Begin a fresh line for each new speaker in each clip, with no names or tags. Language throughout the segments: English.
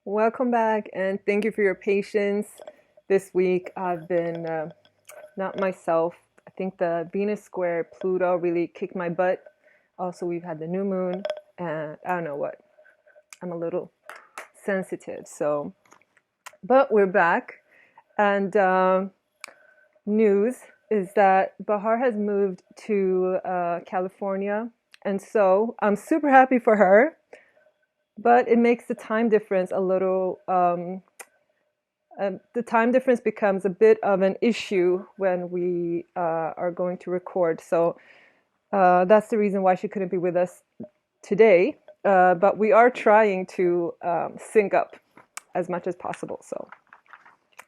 Welcome back, and thank you for your patience. This week I've been not myself. I think the Venus square Pluto really kicked my butt. Also, we've had the new moon, and I don't know what. I'm a little sensitive, but we're back. And news is that Bahar has moved to California, and so I'm super happy for her. But it makes the time difference a little the time difference becomes a bit of an issue when we are going to record. So that's the reason why she couldn't be with us today. But we are trying to sync up as much as possible. So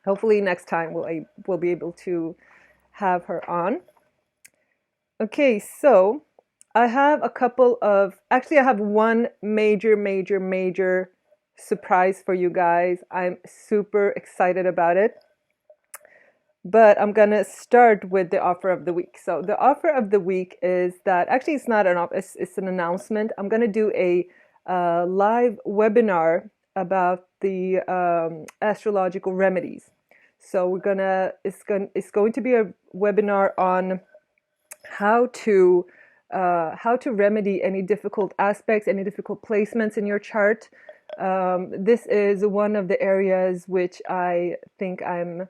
hopefully next time we'll be able to have her on. Okay, so I have a couple of, actually I have one major surprise for you guys. I'm super excited about it. But I'm gonna start with the offer of the week. So the offer of the week is that actually it's not an offer, it's an announcement. I'm gonna do a live webinar about the astrological remedies. So it's going to be a webinar on how to remedy any difficult aspects, any difficult placements in your chart. This is one of the areas which I think I'm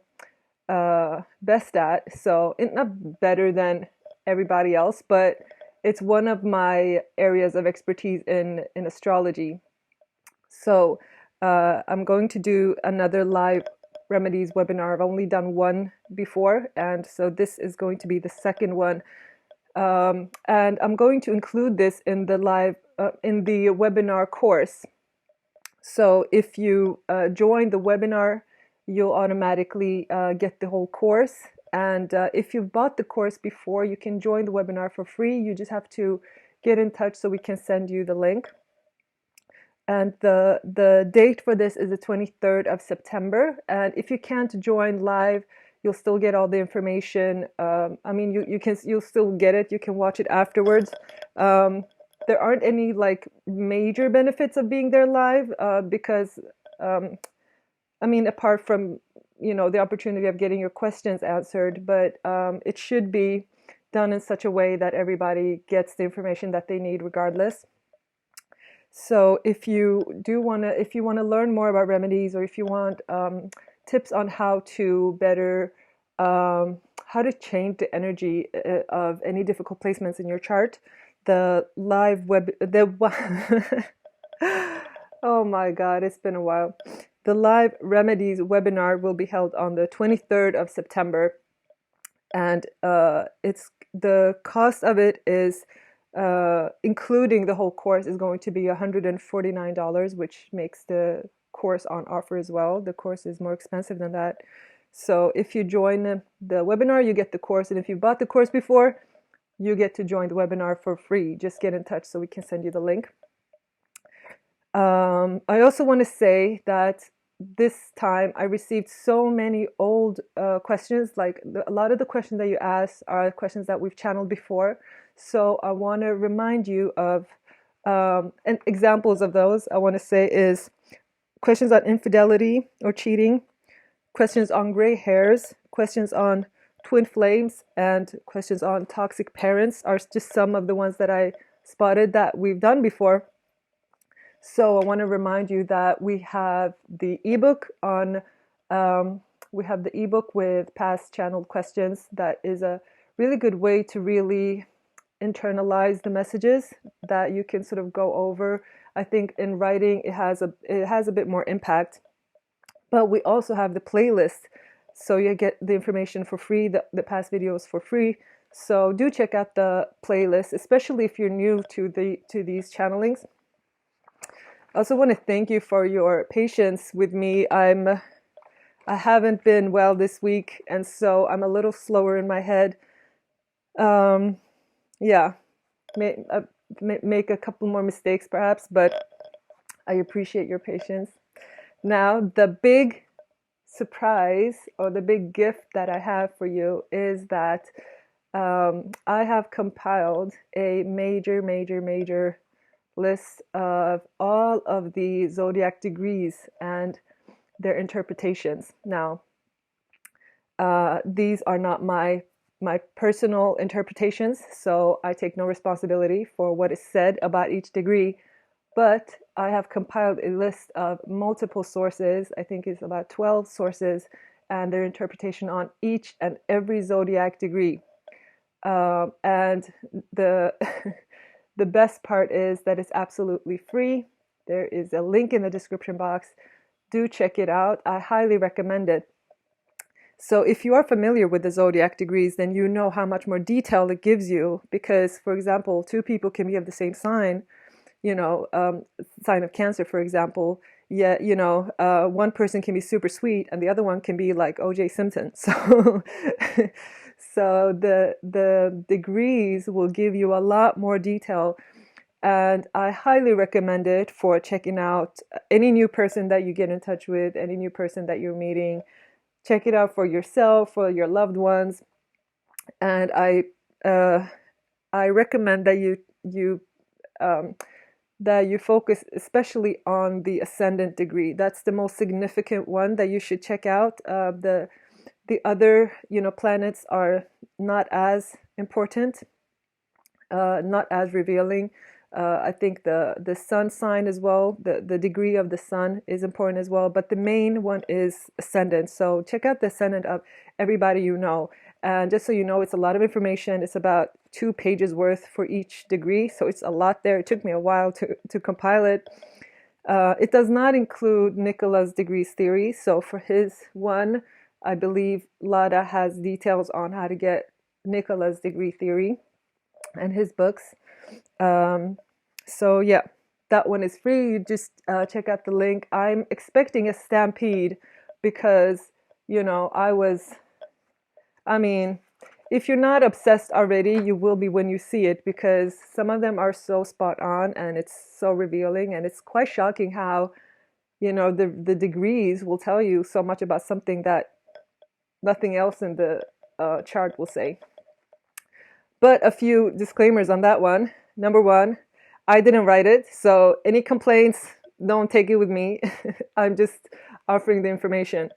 best at. So it's not better than everybody else, but it's one of my areas of expertise in astrology. So I'm going to do another live remedies webinar. I've only done one before, and so this is going to be the second one. And I'm going to include this in the webinar course. So if you join the webinar, you'll automatically get the whole course. And if you've bought the course before, you can join the webinar for free. You just have to get in touch so we can send you the link. And the date for this is the 23rd of September. And if you can't join live, you'll still get all the information. I mean, you'll still get it. You can watch it afterwards. There aren't any like major benefits of being there live because I mean, apart from, the opportunity of getting your questions answered, but it should be done in such a way that everybody gets the information that they need regardless. So if you want to learn more about remedies, or if you want tips on how to better, how to change the energy of any difficult placements in your chart, the live oh my God, it's been a while. The live remedies webinar will be held on the 23rd of September, and it's the cost of it is including the whole course is going to be $149, which makes the course on offer as well. The course is more expensive than that. So if you join the webinar, you get the course, and if you bought the course before, you get to join the webinar for free. Just get in touch so we can send you the link. I also want to say that this time I received so many old questions. Like a lot of the questions that you asked are questions that we've channeled before. So I want to remind you of and examples of those. I want to say is questions on infidelity or cheating, questions on gray hairs, questions on twin flames, and questions on toxic parents are just some of the ones that I spotted that we've done before. So I want to remind you that we have the ebook on, we have the ebook with past channeled questions. That is a really good way to really internalize the messages that you can sort of go over. I think in writing it has a bit more impact. But we also have the playlist, so you get the information for free, the past videos for free. So do check out the playlist, especially if you're new to these channelings. I also want to thank you for your patience with me. I haven't been well this week, and so I'm a little slower in my head. Yeah, make a couple more mistakes perhaps, but I appreciate your patience. Now, the big surprise or the big gift that I have for you is that I have compiled a major list of all of the zodiac degrees and their interpretations. Now, these are not my personal interpretations, so I take no responsibility for what is said about each degree, but I have compiled a list of multiple sources. I think it's about 12 sources, and their interpretation on each and every zodiac degree. And the the best part is that it's absolutely free. There is a link in the description box. Do check it out. I highly recommend it. So if you are familiar with the zodiac degrees, then you know how much more detail it gives you. Because, for example, two people can be of the same sign, sign of Cancer, for example. Yet, one person can be super sweet and the other one can be like O.J. Simpson. So, so the degrees will give you a lot more detail. And I highly recommend it for checking out any new person that you get in touch with, any new person that you're meeting. Check it out for yourself, for your loved ones, and I recommend that you focus especially on the ascendant degree. That's the most significant one that you should check out. The other planets are not as important, not as revealing. I think the sun sign as well, the degree of the sun is important as well, but the main one is ascendant. So check out the ascendant of everybody you know. And just so you know, it's a lot of information. It's about 2 pages worth for each degree. So it's a lot there. It took me a while to compile it. It does not include Nicola's degrees theory. So for his one, I believe Lada has details on how to get Nicola's degree theory and his books. So yeah, that one is free. You just check out the link. I'm expecting a stampede because, if you're not obsessed already, you will be when you see it, because some of them are so spot on and it's so revealing, and it's quite shocking how, the degrees will tell you so much about something that nothing else in the chart will say. But a few disclaimers on that one. Number one, I didn't write it, so any complaints, don't take it with me. I'm just offering the information.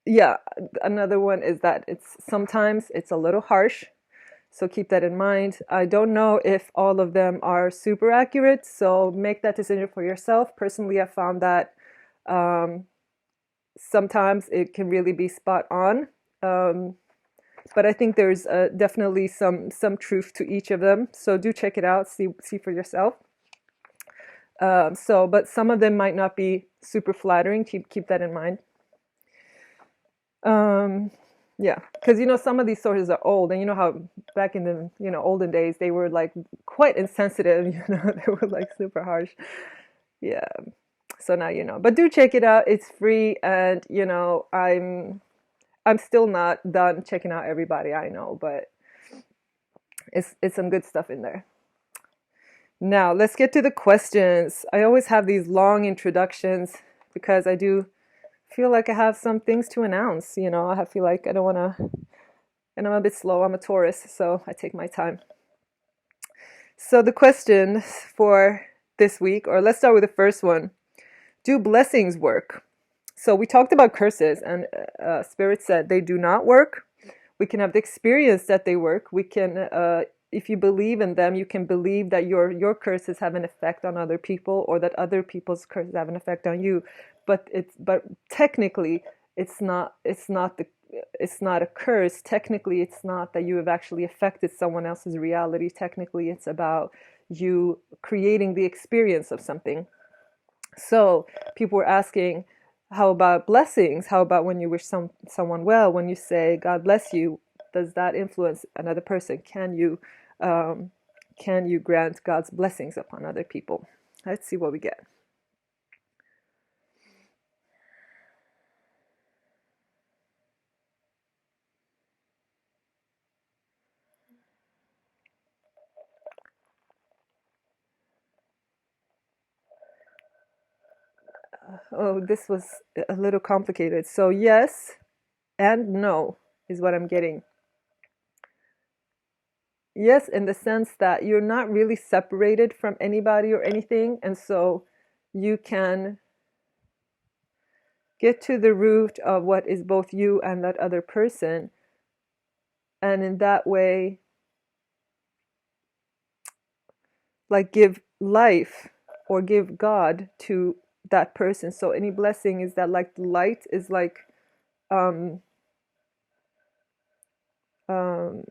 Yeah, another one is that sometimes it's a little harsh, so keep that in mind. I don't know if all of them are super accurate, so make that decision for yourself. Personally, I found that sometimes it can really be spot on. But I think there's definitely some truth to each of them. So do check it out, see for yourself. But some of them might not be super flattering. Keep that in mind. Yeah, because some of these sources are old, and how back in the olden days they were like quite insensitive. They were like super harsh. Yeah. So now you know. But do check it out. It's free, and I'm still not done checking out everybody I know, but it's some good stuff in there. Now, let's get to the questions. I always have these long introductions because I do feel like I have some things to announce. I feel like I don't want to, and I'm a bit slow. I'm a Taurus, so I take my time. So the question for this week, or let's start with the first one. Do blessings work? So we talked about curses, and Spirit said they do not work. We can have the experience that they work. We can, if you believe in them, you can believe that your curses have an effect on other people, or that other people's curses have an effect on you. But technically, it's not a curse. Technically, it's not that you have actually affected someone else's reality. Technically, it's about you creating the experience of something. So people were asking, how about blessings? How about when you wish someone well, when you say, God bless you, does that influence another person? Can you grant God's blessings upon other people? Let's see what we get. Oh, this was a little complicated. So yes and no is what I'm getting. Yes, in the sense that you're not really separated from anybody or anything, and so you can get to the root of what is both you and that other person, and in that way, like give life or give God to that person. So any blessing is that like the light is like um um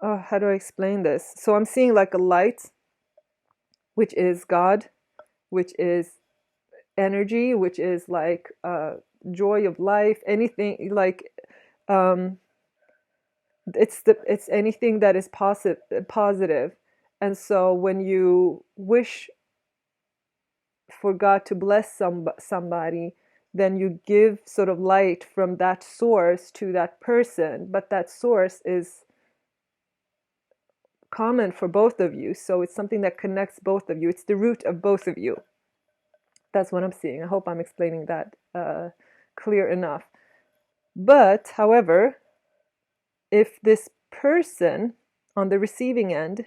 oh, how do I explain this? So I'm seeing like a light, which is God, which is energy, which is like joy of life, anything like um it's anything that is positive. And so when you wish for God to bless somebody, then you give sort of light from that source to that person, but that source is common for both of you, so it's something that connects both of you. It's the root of both of you. That's what I'm seeing. I hope I'm explaining that clear enough. But however, if this person on the receiving end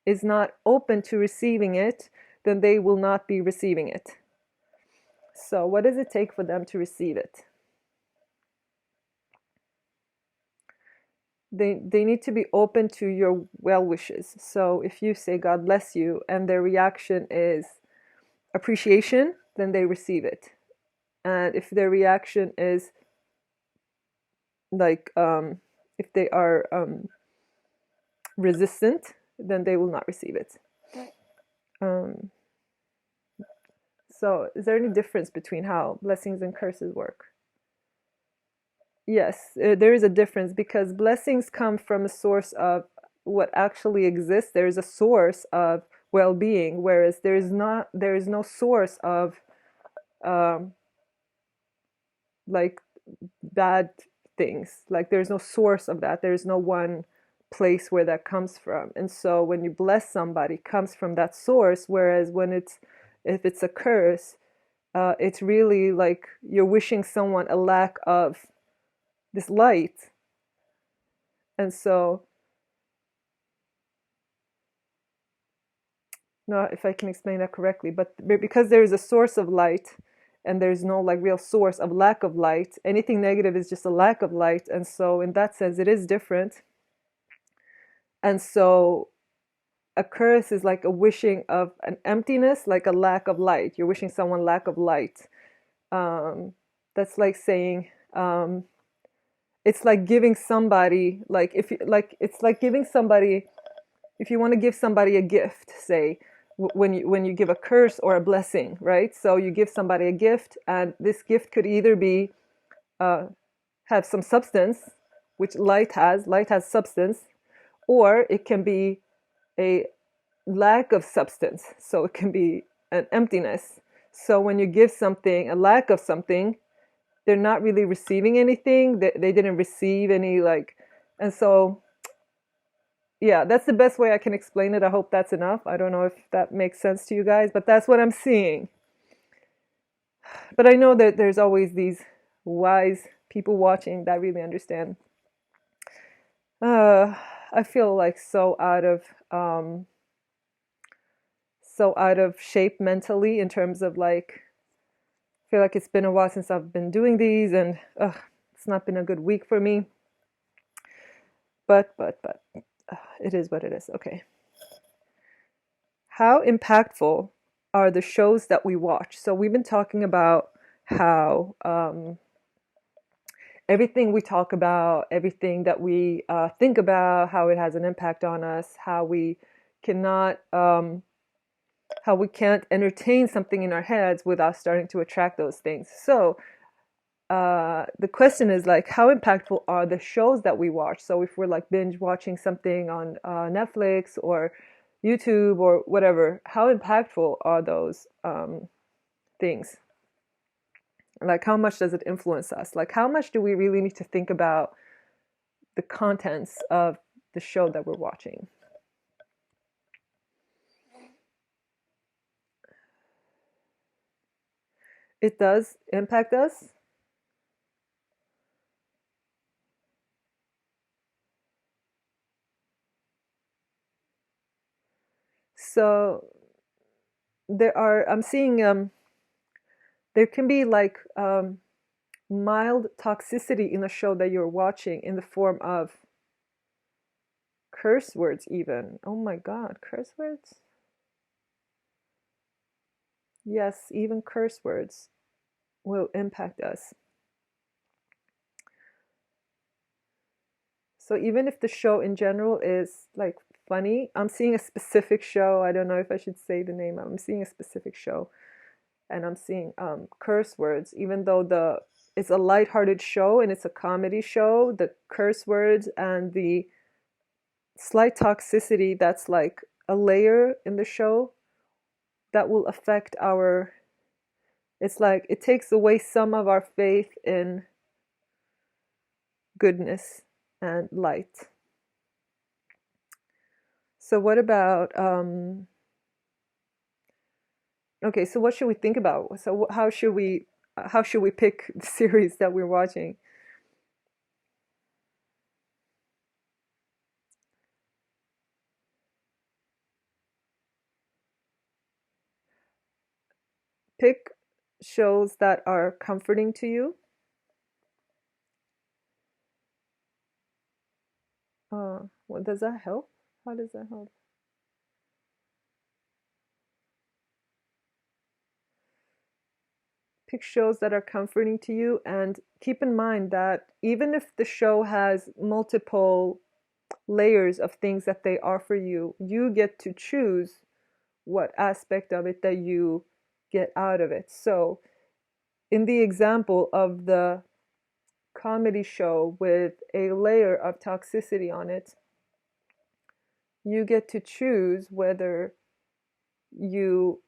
is not open to receiving it, then they will not be receiving it. So what does it take for them to receive it? They need to be open to your well wishes. So if you say God bless you and their reaction is appreciation, then they receive it. And if their reaction is like if they are resistant, then they will not receive it. um, so is there any difference between how blessings and curses work? Yes, there is a difference, because blessings come from a source of what actually exists. There is a source of well-being, whereas there is no source of um, like bad things. Like there's no source of that. There's no one place where that comes from. And so when you bless somebody, it comes from that source. Whereas if it's a curse, it's really like you're wishing someone a lack of this light. And so, no, if I can explain that correctly, but because there is a source of light and there's no like real source of lack of light, anything negative is just a lack of light. And so in that sense, it is different. And so a curse is like a wishing of an emptiness, like a lack of light. You're wishing someone lack of light. That's like saying, it's like giving somebody, like if you like, it's like giving somebody, if you want to give somebody a gift, say, when you give a curse or a blessing, right? So you give somebody a gift, and this gift could either be have some substance, which light has. Light has substance, or it can be a lack of substance. So it can be an emptiness. So when you give something a lack of something, they're not really receiving anything. They didn't receive any like, and so yeah, that's the best way I can explain it. I hope that's enough. I don't know if that makes sense to you guys, but that's what I'm seeing. But I know that there's always these wise people watching that really understand. I feel like so out of shape mentally, in terms of like, I feel like it's been a while since I've been doing these, and it's not been a good week for me. But it is what it is. Okay. How impactful are the shows that we watch? So we've been talking about how everything we talk about, everything that we think about, how it has an impact on us, how we cannot, how we can't entertain something in our heads without starting to attract those things. So the question is like, how impactful are the shows that we watch? So if we're like binge watching something on Netflix or YouTube or whatever, how impactful are those things? Like, how much does it influence us? Like, how much do we really need to think about the contents of the show that we're watching? It does impact us. So I'm seeing there can be like mild toxicity in a show that you're watching in the form of curse words even. Oh my God, curse words? Yes, even curse words will impact us. So even if the show in general is like funny, I'm seeing a specific show. I don't know if I should say the name. I'm seeing a specific show and I'm seeing curse words, even though it's a lighthearted show and it's a comedy show, the curse words and the slight toxicity that's like a layer in the show that will affect our, it's like it takes away some of our faith in goodness and light. So what about okay, so what should we think about? So how should we pick the series that we're watching? Pick shows that are comforting to you. What does that help? How does that help? Pick shows that are comforting to you, and keep in mind that even if the show has multiple layers of things that they offer you, you get to choose what aspect of it that you get out of it. So, in the example of the comedy show with a layer of toxicity on it, you get to choose whether you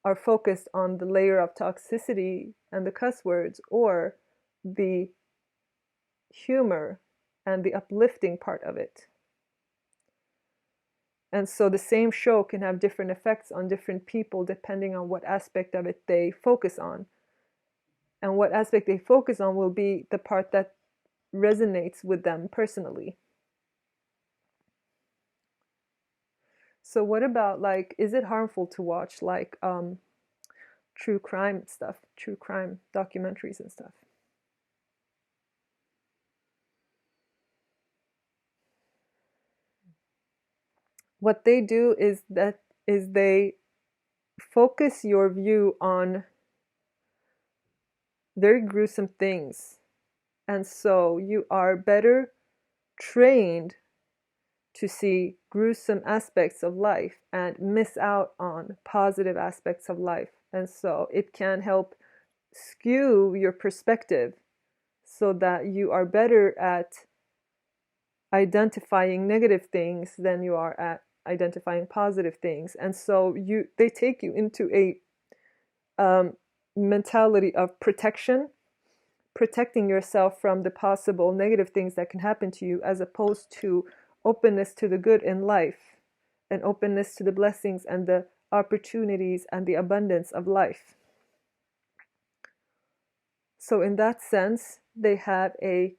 are focused on the layer of toxicity and the cuss words or the humor and the uplifting part of it. And so the same show can have different effects on different people depending on what aspect of it they focus on. And what aspect they focus on will be the part that resonates with them personally. So what about, like, is it harmful to watch like true crime stuff, true crime documentaries and stuff? What they do is they focus your view on very gruesome things. And so you are better trained to see gruesome aspects of life and miss out on positive aspects of life. And so it can help skew your perspective so that you are better at identifying negative things than you are at identifying positive things. And so they take you into a mentality of protection, protecting yourself from the possible negative things that can happen to you, as opposed to openness to the good in life and openness to the blessings and the opportunities and the abundance of life. So in that sense, they have a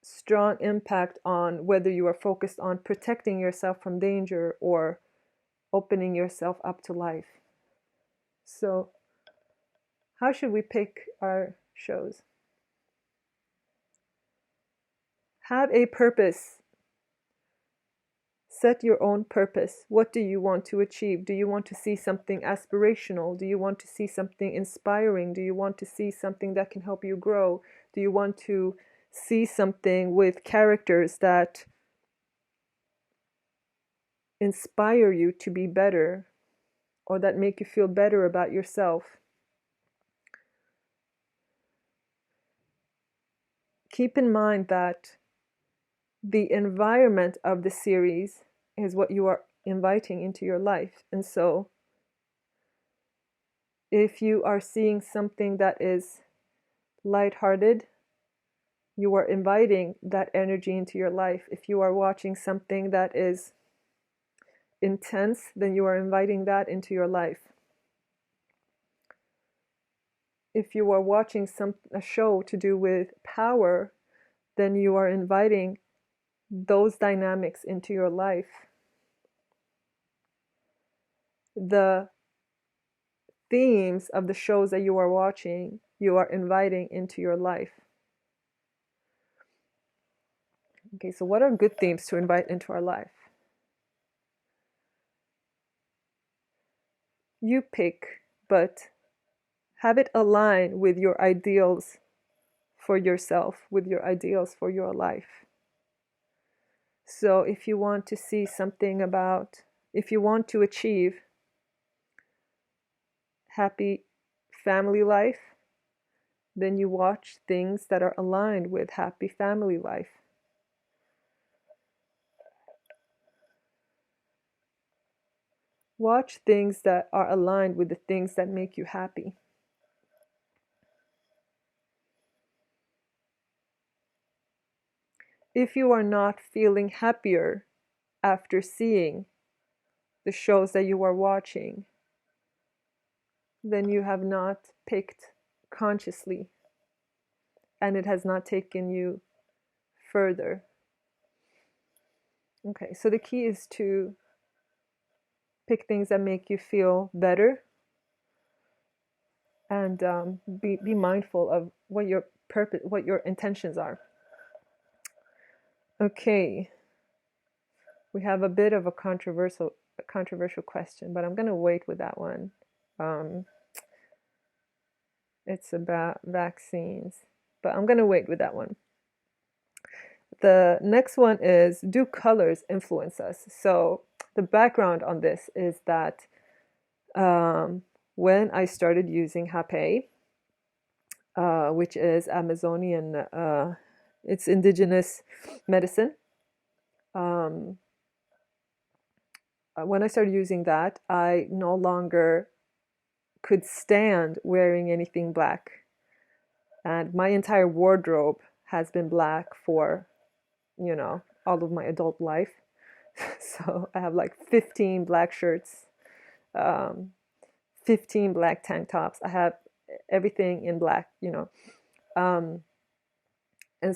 strong impact on whether you are focused on protecting yourself from danger or opening yourself up to life. So how should we pick our shows? Have a purpose. Set your own purpose. What do you want to achieve? Do you want to see something aspirational? Do you want to see something inspiring? Do you want to see something that can help you grow? Do you want to see something with characters that inspire you to be better or that make you feel better about yourself? Keep in mind that the environment of the series is what you are inviting into your life. And so if you are seeing something that is lighthearted, you are inviting that energy into your life. If you are watching something that is intense, then you are inviting that into your life. If you are watching a show to do with power, then you are inviting those dynamics into your life. the themes of the shows that you are watching, you are inviting into your life. Okay, so what are good themes to invite into our life? You pick, but have it align with your ideals for yourself, with your ideals for your life. So if you want to see something about, if you want to achieve happy family life, then you watch things that are aligned with happy family life. Watch things that are aligned with the things that make you happy. If you are not feeling happier after seeing the shows that you are watching, then you have not picked consciously, and it has not taken you further. Okay, so the key is to pick things that make you feel better, and be mindful of what your purpose, what your intentions are. Okay, we have a bit of a controversial question, but I'm going to wait with that one. It's about vaccines, but I'm going to wait with that one. The next one is, do colors influence us? So the background on this is that when I started using Hape, which is Amazonian, it's indigenous medicine. When I started using that, I no longer could stand wearing anything black. And my entire wardrobe has been black for, all of my adult life. So I have like 15 black shirts, 15 black tank tops. I have everything in black, and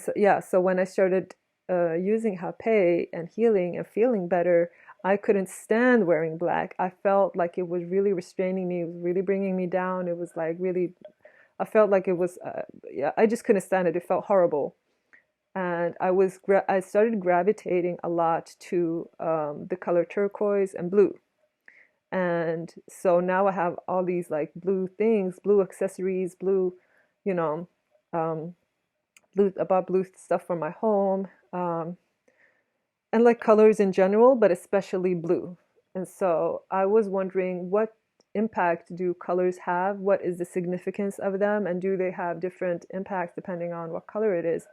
so yeah, so when I started using Hape and healing and feeling better, I couldn't stand wearing black. I felt like it was really restraining me. It was really bringing me down. It was like really, I felt like it was, yeah, I just couldn't stand it. It felt horrible. And I started gravitating a lot to the color turquoise and blue. And so now I have all these like blue things, blue accessories, blue, you know, blue stuff for my home, and like colors in general, but especially blue. And so I was wondering, what impact do colors have? What is the significance of them? And do they have different impacts depending on what color it is?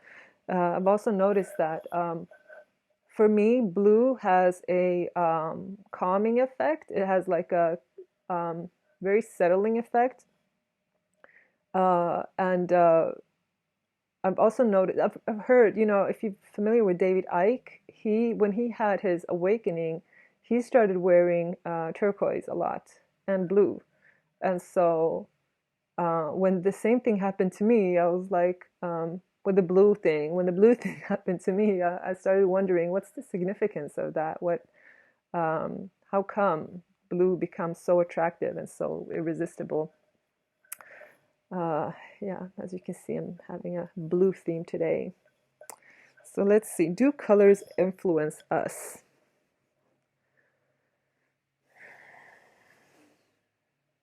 I've also noticed that for me, blue has a calming effect. It has like a very settling effect. And I've also noticed, I've heard, if you're familiar with David Icke, when he had his awakening, he started wearing turquoise a lot and blue. And so when the same thing happened to me, I was like, when the blue thing happened to me, I started wondering, what's the significance of that? How come blue becomes so attractive and so irresistible? Yeah, as you can see, I'm having a blue theme today. So let's see, do colors influence us?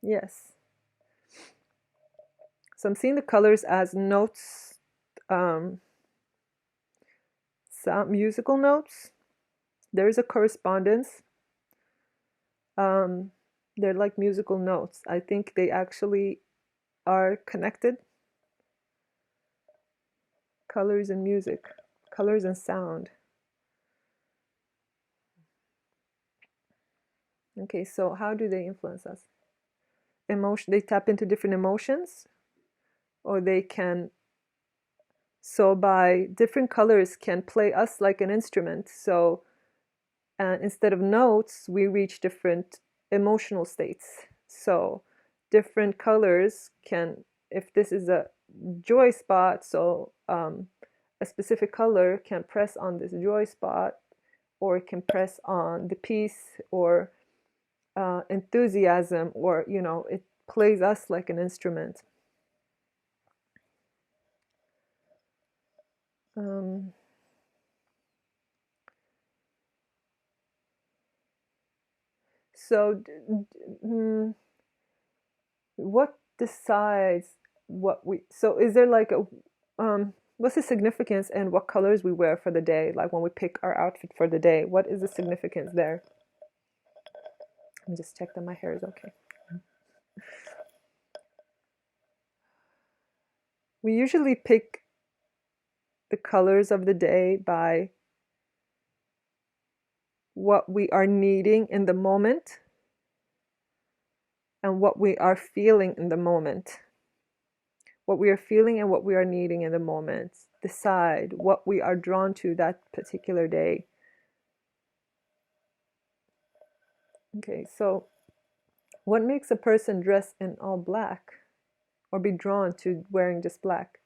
Yes. So I'm seeing the colors as notes, sound, musical notes. There's a correspondence. They're like musical notes. I think they actually are connected. Colors and music, colors and sound. Okay, so how do they influence us? They tap into different emotions, or they can, so by different colors can play us like an instrument. So instead of notes, we reach different emotional states. So different colors can, if this is a joy spot, so a specific color can press on this joy spot, or it can press on the peace or enthusiasm, or it plays us like an instrument. Um, so, what decides what we? So, is there like a what's the significance and what colors we wear for the day? Like when we pick our outfit for the day, what is the significance there? Let me just check that my hair is okay. We usually pick the colors of the day by what we are needing in the moment and what we are feeling in the moment. What we are feeling and what we are needing in the moment decide what we are drawn to that particular day. Okay, so what makes a person dress in all black or be drawn to wearing just black?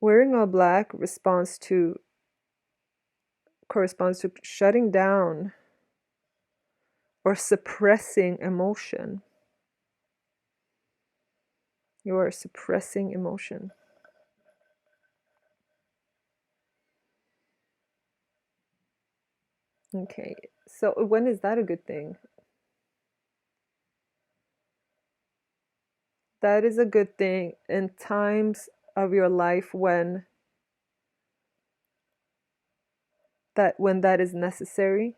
Wearing all black corresponds to shutting down or suppressing emotion. You are suppressing emotion. Okay, so when is that a good thing? That is a good thing in times of your life when that is necessary.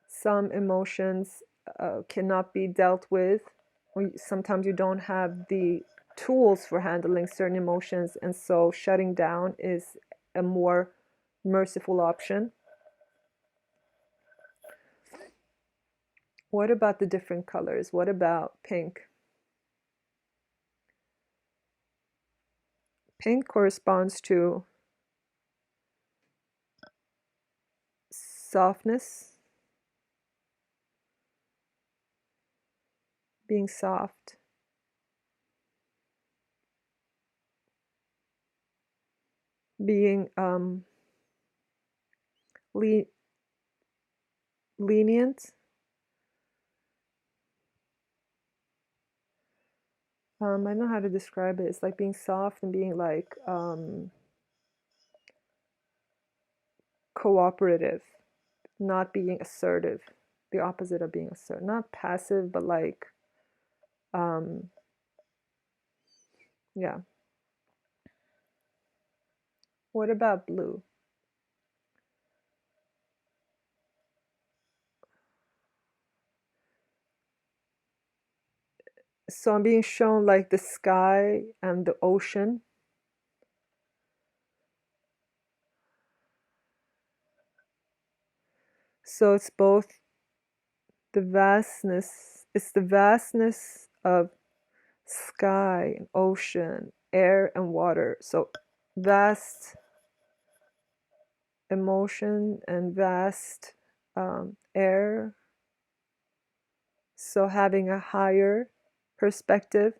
Some emotions cannot be dealt with, or sometimes you don't have the tools for handling certain emotions, and so shutting down is a more merciful option. What about the different colors? What about pink? Pink corresponds to softness, being soft, being lenient. I don't know how to describe it. It's like being soft and being like cooperative, not being assertive. The opposite of being assertive. Not passive, but like, um, yeah. What about blue? So I'm being shown like the sky and the ocean. So it's both it's the vastness of sky and ocean, air and water. So vast emotion and vast air. So having a higher perspective,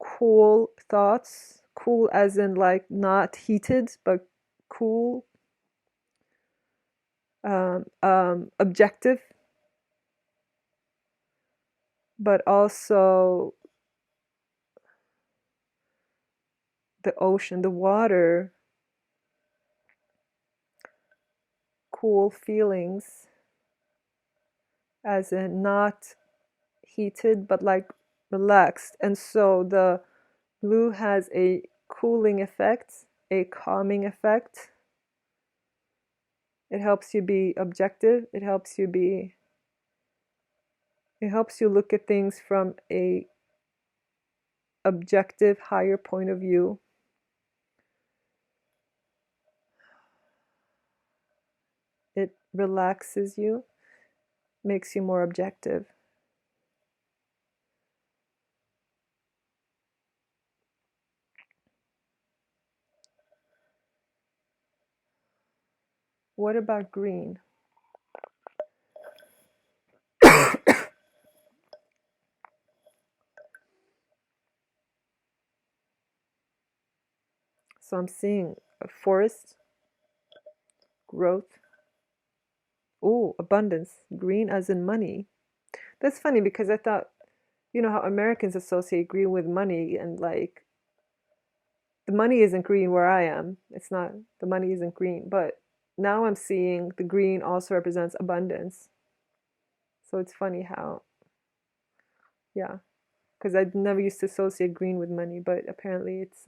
cool thoughts, cool as in like not heated, but cool, objective, but also the ocean, the water, cool feelings, as in not heated, but like relaxed. And so the blue has a cooling effect, a calming effect. It helps you be objective. It helps you look at things from a objective, higher point of view. It relaxes you, makes you more objective. What about green? So I'm seeing a forest, growth. Oh, abundance. Green as in money. That's funny because I thought, you know how Americans associate green with money, and like the money isn't green where I am. It's not, the money isn't green, but now I'm seeing the green also represents abundance. So it's funny how, yeah, because I never used to associate green with money, but apparently it's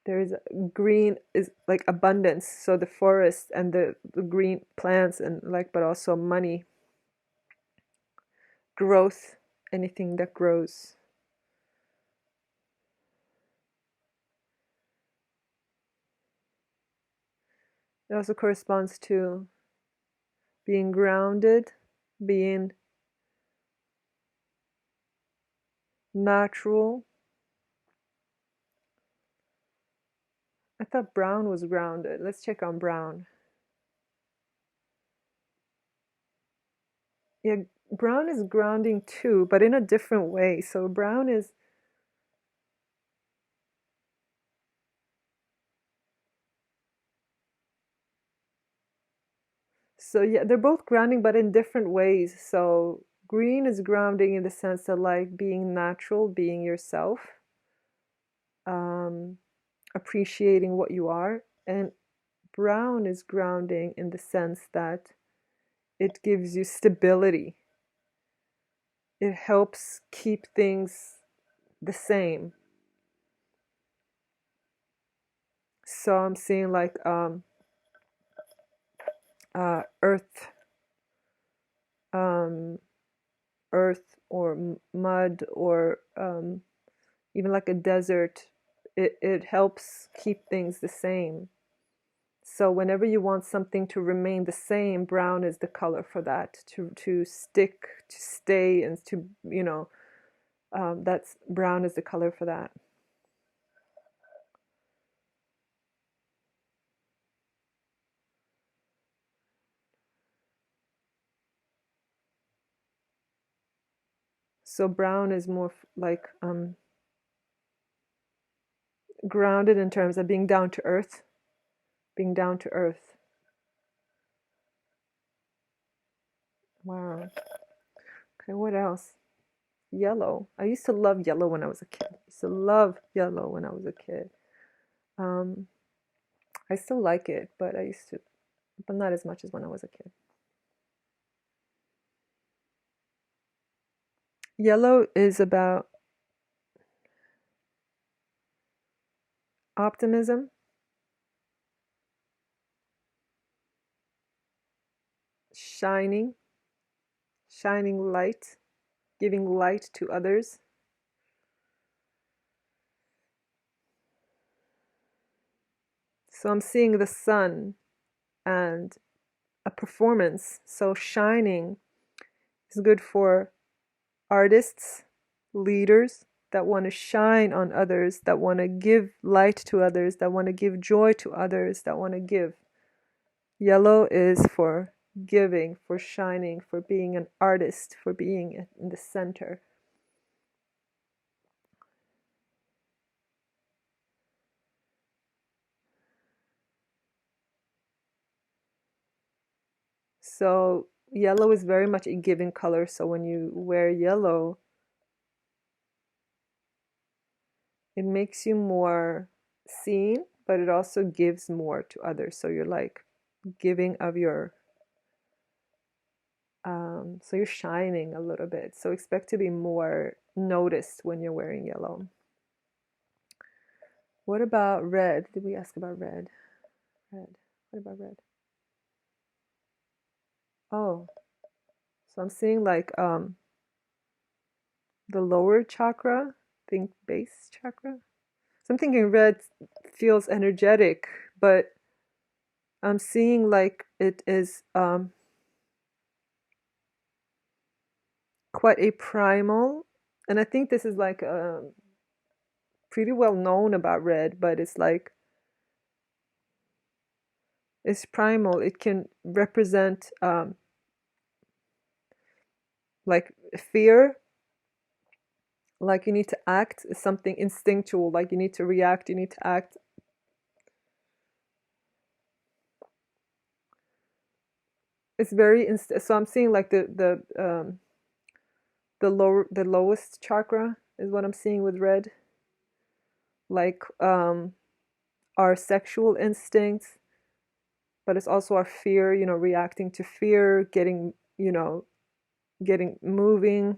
there's green is like abundance. So the forest and the green plants and like, but also money, growth, anything that grows. It also corresponds to being grounded, being natural. I thought brown was grounded. Let's check on brown. Yeah, brown is grounding too, but in a different way. So brown is, so yeah, they're both grounding, but in different ways. So green is grounding in the sense of like being natural, being yourself, um, appreciating what you are. And brown is grounding in the sense that it gives you stability. It helps keep things the same. So I'm seeing like earth, um, earth or mud or even like a desert. It helps keep things the same. So whenever you want something to remain the same, brown is the color for that. To stick, to stay, and to, you know, that's brown is the color for that. So brown is more like grounded in terms of being down to earth, being down to earth. Wow. Okay, what else? Yellow. I used to love yellow when I was a kid. I used to love yellow when I was a kid. Um, I still like it, but I used to, but not as much as when I was a kid. Yellow is about optimism, shining, shining light, giving light to others. So I'm seeing the sun and a performance. So shining is good for artists, leaders that want to shine on others, that want to give light to others, that want to give joy to others, that want to give. Yellow is for giving, for shining, for being an artist, for being in the center. So yellow is very much a giving color. So when you wear yellow, it makes you more seen, but it also gives more to others. So you're like giving of your, so you're shining a little bit. So expect to be more noticed when you're wearing yellow. What about red? Did we ask about red? Red. What about red? Oh, so I'm seeing like the lower chakra, think base chakra. So I'm thinking red feels energetic, but I'm seeing like it is quite a primal, and I think this is like pretty well known about red, but it's like is primal. It can represent like fear, like you need to act, something instinctual, like you need to react, you need to act. It's very so I'm seeing like the lowest chakra is what I'm seeing with red, like our sexual instincts, but it's also our fear, reacting to fear, getting, getting moving.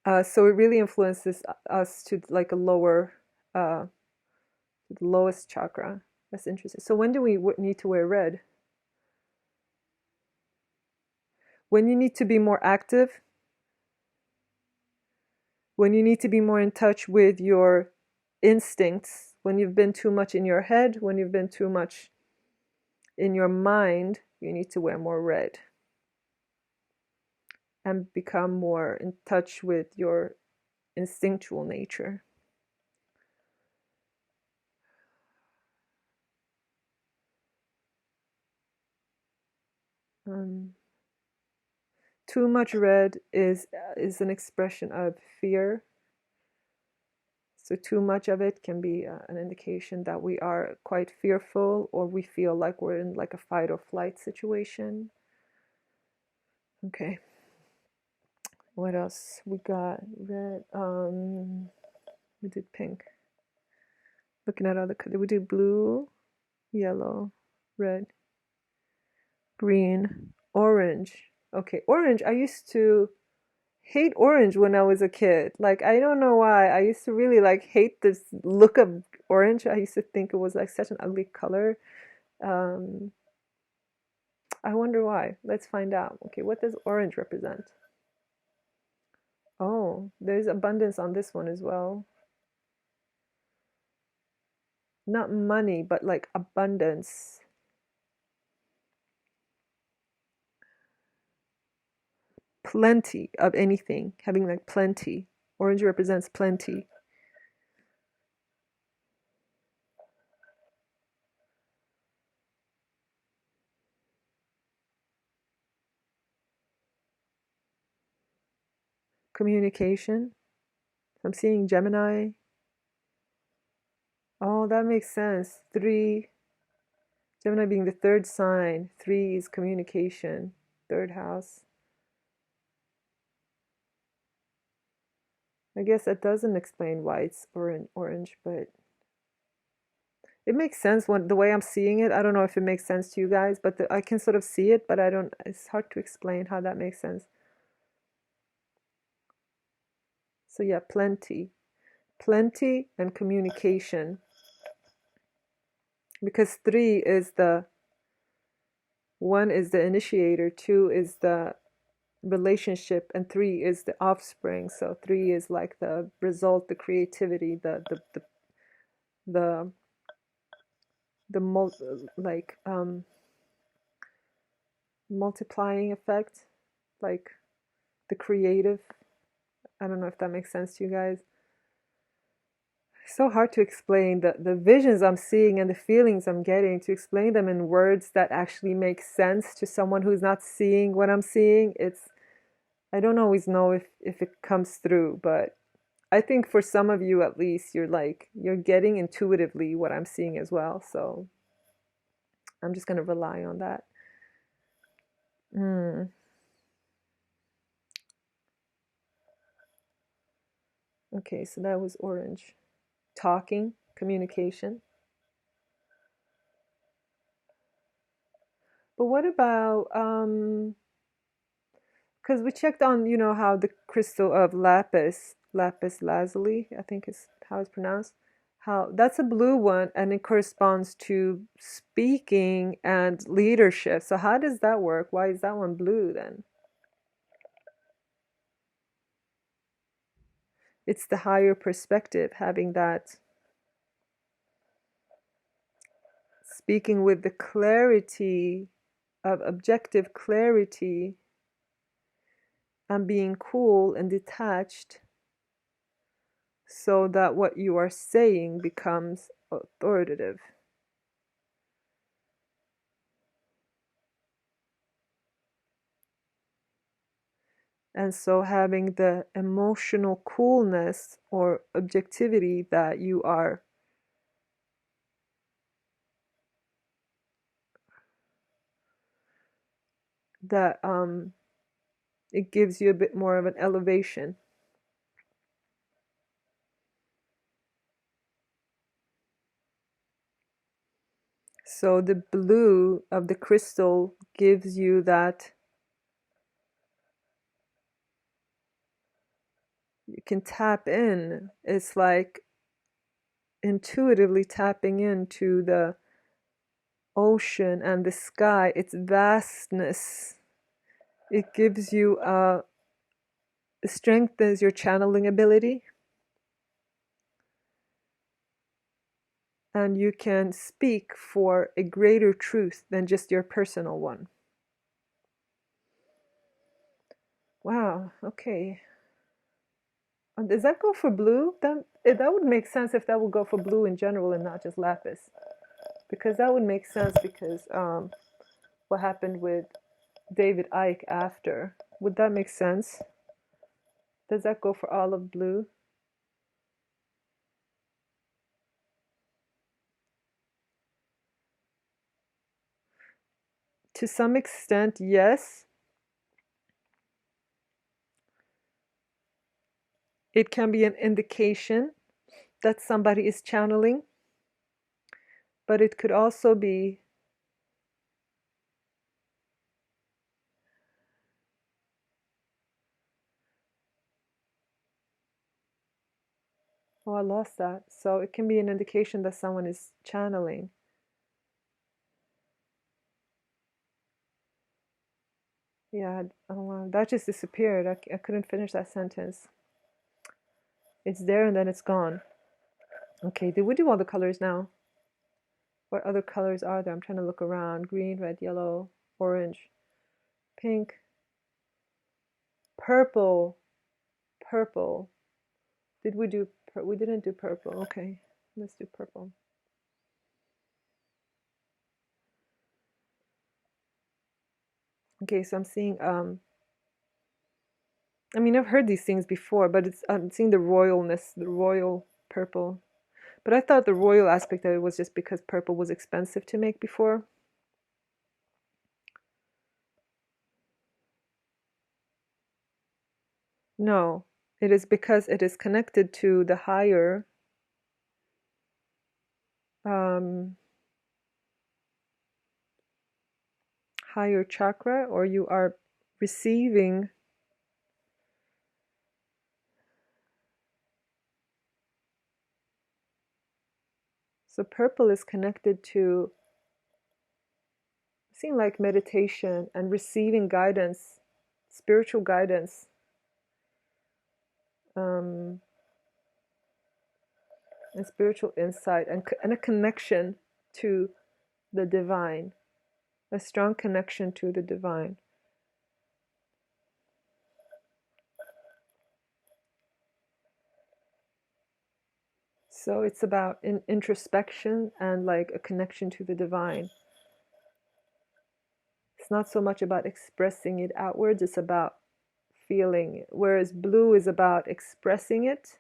So it really influences us to like a lower, uh, the lowest chakra. That's interesting. So when do we need to wear red? When you need to be more active, when you need to be more in touch with your instincts, when you've been too much in your head, when you've been too much in your mind, you need to wear more red and become more in touch with your instinctual nature. Too much red is an expression of fear. So too much of it can be an indication that we are quite fearful, or we feel like we're in like a fight or flight situation. Okay. What else? We got red. We did pink. Looking at other colors, we did blue, yellow, red, green, orange. Okay, orange. I used to hate orange when I was a kid. Like, I don't know why. I used to really like hate this look of orange. I used to think it was like such an ugly color. Um, I wonder why. Let's find out. Okay, what does orange represent? Oh, there's abundance on this one as well. Not money, but like abundance. Plenty of anything, having like plenty. Orange represents plenty. Communication. I'm seeing Gemini. Oh, that makes sense. Three, Gemini being the third sign. Three is communication, third house. I guess that doesn't explain why it's orange, but it makes sense when the way I'm seeing it. I don't know if it makes sense to you guys, but I can sort of see it, but I don't, it's hard to explain how that makes sense. So yeah, plenty. Plenty and communication. Because three is the, one is the initiator, two is the relationship, and three is the offspring. So three is like the result, the creativity, the like multiplying effect, like the creative. I don't know if that makes sense to you guys. It's so hard to explain the visions I'm seeing and the feelings I'm getting, to explain them in words that actually make sense to someone who's not seeing what I'm seeing. It's, I don't always know if it comes through, but I think for some of you at least, you're getting intuitively what I'm seeing as well. So I'm just gonna rely on that. Okay, so that was orange. Talking, communication. But what about because we checked on, how the crystal of lapis lazuli, I think is how it's pronounced. How that's a blue one, and it corresponds to speaking and leadership. So how does that work? Why is that one blue then? It's the higher perspective, having that, speaking with the clarity of objective clarity, and being cool and detached, so that what you are saying becomes authoritative. And so having the emotional coolness or objectivity that you are that it gives you a bit more of an elevation. So the blue of the crystal gives you that you can tap in. It's like intuitively tapping into the ocean and the sky, its vastness. It gives you it strengthens your channeling ability, and you can speak for a greater truth than just your personal one. Wow, okay. Does that go for blue? That would make sense if that would go for blue in general and not just lapis. Because that would make sense because what happened with David Icke after. Would that make sense? Does that go for all of blue? To some extent, yes. It can be an indication that somebody is channeling, but it could also be oh, I lost that. So it can be an indication that someone is channeling. Yeah, oh wow, that just disappeared. I couldn't finish that sentence. It's there and then it's gone. Okay, did we do all the colors now? What other colors are there? I'm trying to look around. Green, red, yellow, orange, pink, purple, purple. Did we do, we didn't do purple. Okay, let's do purple. Okay, so I'm seeing, I mean, I've heard these things before, but I'm seeing the royalness, the royal purple. But I thought the royal aspect of it was just because purple was expensive to make before. No, it is because it is connected to the um, higher chakra, or you are receiving. So purple is connected to seem like meditation and receiving guidance, spiritual guidance, and spiritual insight, and a connection to the divine, a strong connection to the divine. So it's about introspection and like a connection to the divine. It's not so much about expressing it outwards, it's about feeling it. Whereas blue is about expressing it,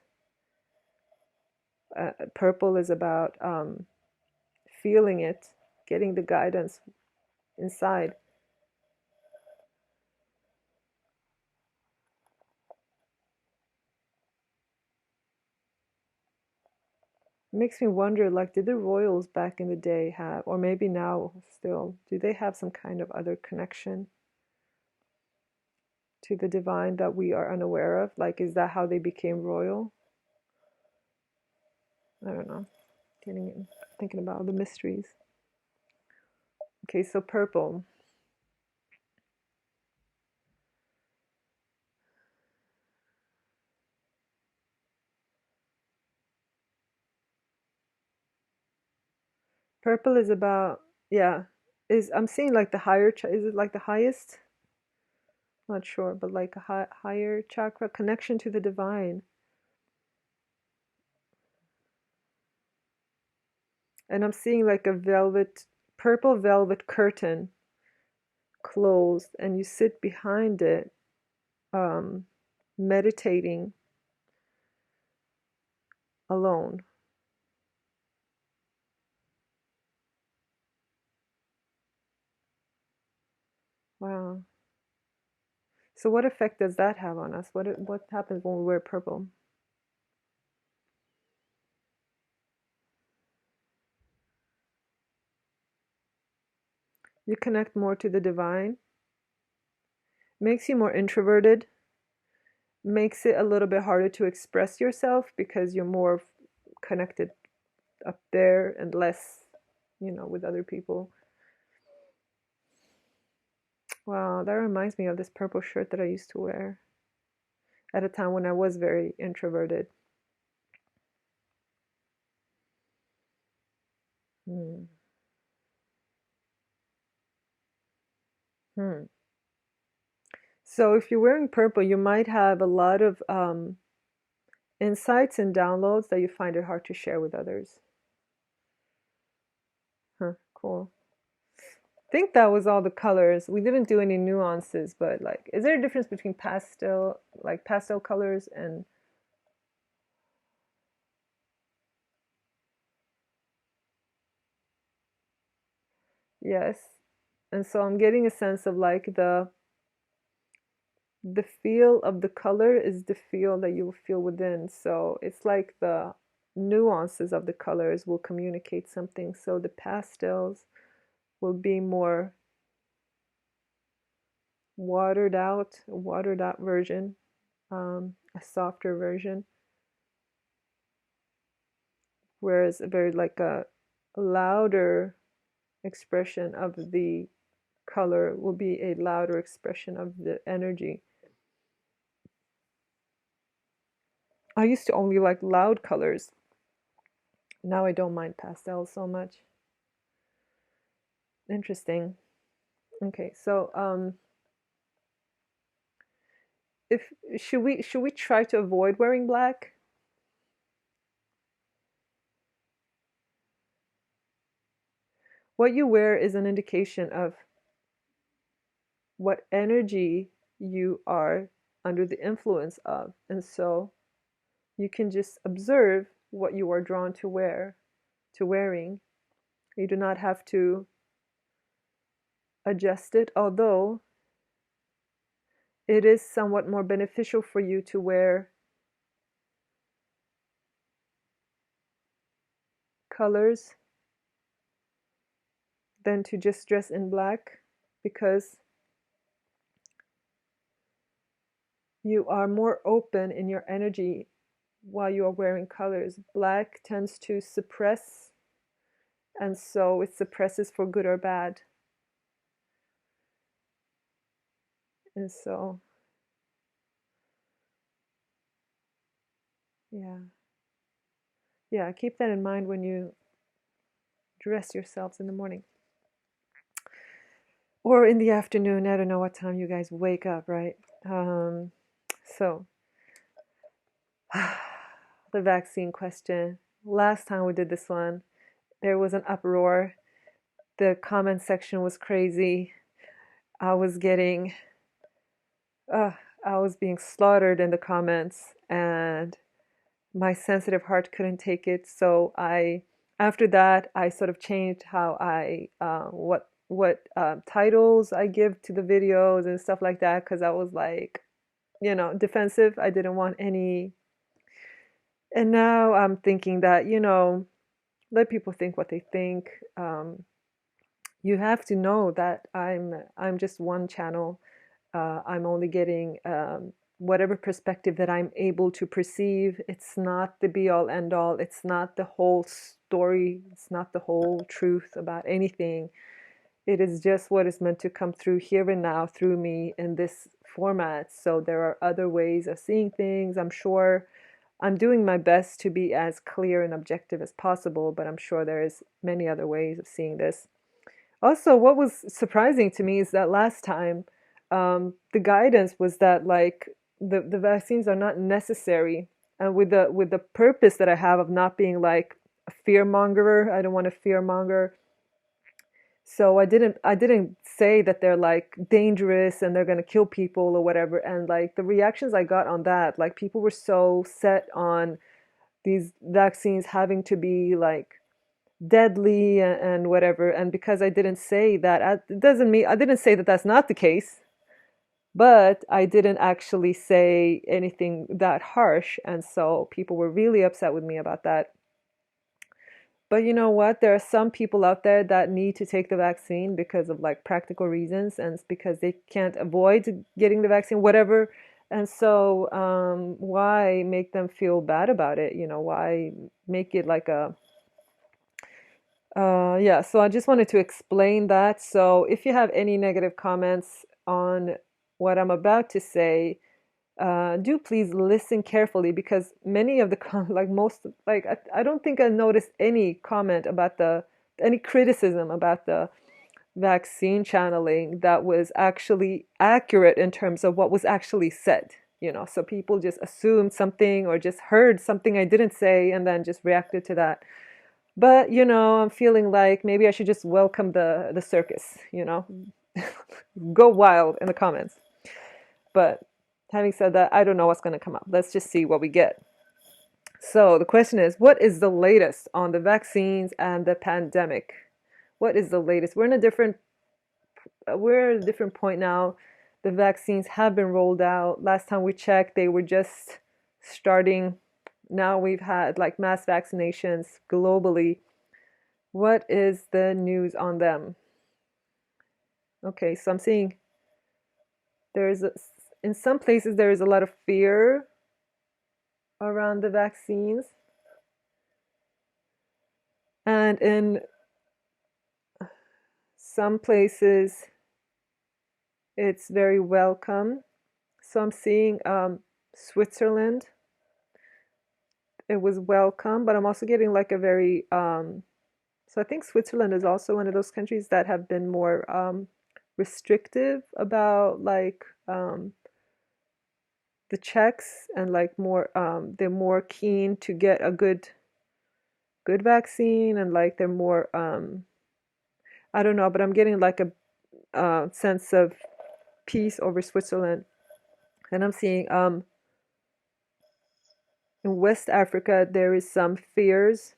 purple is about feeling it, getting the guidance inside. It makes me wonder, like, did the royals back in the day have, or maybe now still, do they have some kind of other connection to the divine that we are unaware of? Like, is that how they became royal? I don't know. Thinking about the mysteries. Okay, so purple. Purple is about, yeah, I'm seeing like the higher, is it like the highest? Not sure, but like a higher chakra connection to the divine. And I'm seeing like a purple velvet curtain closed, and you sit behind it, um, meditating alone. Wow. So what effect does that have on us? What happens when we wear purple? You connect more to the divine, makes you more introverted, makes it a little bit harder to express yourself because you're more connected up there and less, with other people. Wow, that reminds me of this purple shirt that I used to wear at a time when I was very introverted. Hmm. Hmm. So if you're wearing purple, you might have a lot of insights and downloads that you find it hard to share with others. Huh, cool. I think that was all the colors. We didn't do any nuances, but like, is there a difference between pastel colors and yes? And so I'm getting a sense of like the feel of the color is the feel that you will feel within. So it's like the nuances of the colors will communicate something. So the pastels will be more a watered out version, a softer version, whereas a very like a louder expression of the color will be a louder expression of the energy. I used to only like loud colors. Now I don't mind pastels so much. Interesting. Okay, so if should we try to avoid wearing black? What you wear is an indication of what energy you are under the influence of. And so you can just observe what you are drawn to wearing. You do not have to adjust it, although it is somewhat more beneficial for you to wear colors than to just dress in black because you are more open in your energy while you are wearing colors. Black tends to suppress, and so it suppresses for good or bad. And so, yeah. Yeah, keep that in mind when you dress yourselves in the morning or in the afternoon. I don't know what time you guys wake up, right? So, the vaccine question. Last time we did this one, there was an uproar. The comment section was crazy. I was getting, uh, I was being slaughtered in the comments, and my sensitive heart couldn't take it. So after that, I sort of changed how what titles I give to the videos and stuff like that, because I was like, defensive. I didn't want any. And now I'm thinking that, let people think what they think. You have to know that I'm just one channel. I'm only getting whatever perspective that I'm able to perceive. It's not the be all end all. It's not the whole story. It's not the whole truth about anything. It is just what is meant to come through here and now through me in this format. So there are other ways of seeing things. I'm sure I'm doing my best to be as clear and objective as possible, but I'm sure there is many other ways of seeing this. Also, what was surprising to me is that last time, the guidance was that like the vaccines are not necessary, and with the purpose that I have of not being like a fear mongerer. I don't want to fear monger. So I didn't say that they're like dangerous and they're going to kill people or whatever. And like the reactions I got on that, like people were so set on these vaccines having to be like deadly and whatever. And because I didn't say that, it doesn't mean I didn't say that that's not the case, but I didn't actually say anything that harsh. And so people were really upset with me about that. But you know what? There are some people out there that need to take the vaccine because of like practical reasons and it's because they can't avoid getting the vaccine, whatever. And so, why make them feel bad about it? You know, why make it like a, yeah, so I just wanted to explain that. So if you have any negative comments on what I'm about to say, do please listen carefully because many of the like most like I don't think I noticed any comment about the any criticism about the vaccine channeling that was actually accurate in terms of what was actually said. You know, so people just assumed something or just heard something I didn't say and then just reacted to that. But you know, I'm feeling like maybe I should just welcome the circus. You know, go wild in the comments. But having said that, I don't know what's going to come up. Let's just see what we get. So the question is, what is the latest on the vaccines and the pandemic? What is the latest? We're at a different point now. The vaccines have been rolled out. Last time we checked, they were just starting. Now we've had like mass vaccinations globally. What is the news on them? Okay, so I'm seeing there's a, in some places there is a lot of fear around the vaccines, and in some places it's very welcome. So I'm seeing Switzerland, it was welcome, but I'm also getting like a very so I think Switzerland is also one of those countries that have been more restrictive about like the checks and like more they're more keen to get a good vaccine and like they're more I don't know, but I'm getting like a sense of peace over Switzerland. And I'm seeing in West Africa there is some fears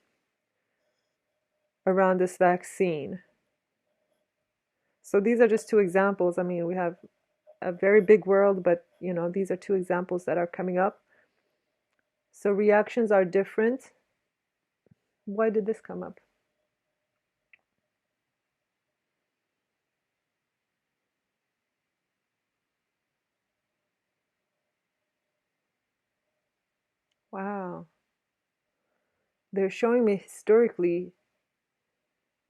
around this vaccine. So these are just two examples. I mean, we have a very big world, but you know, these are two examples that are coming up. So reactions are different. Why did this come up? Wow. They're showing me historically.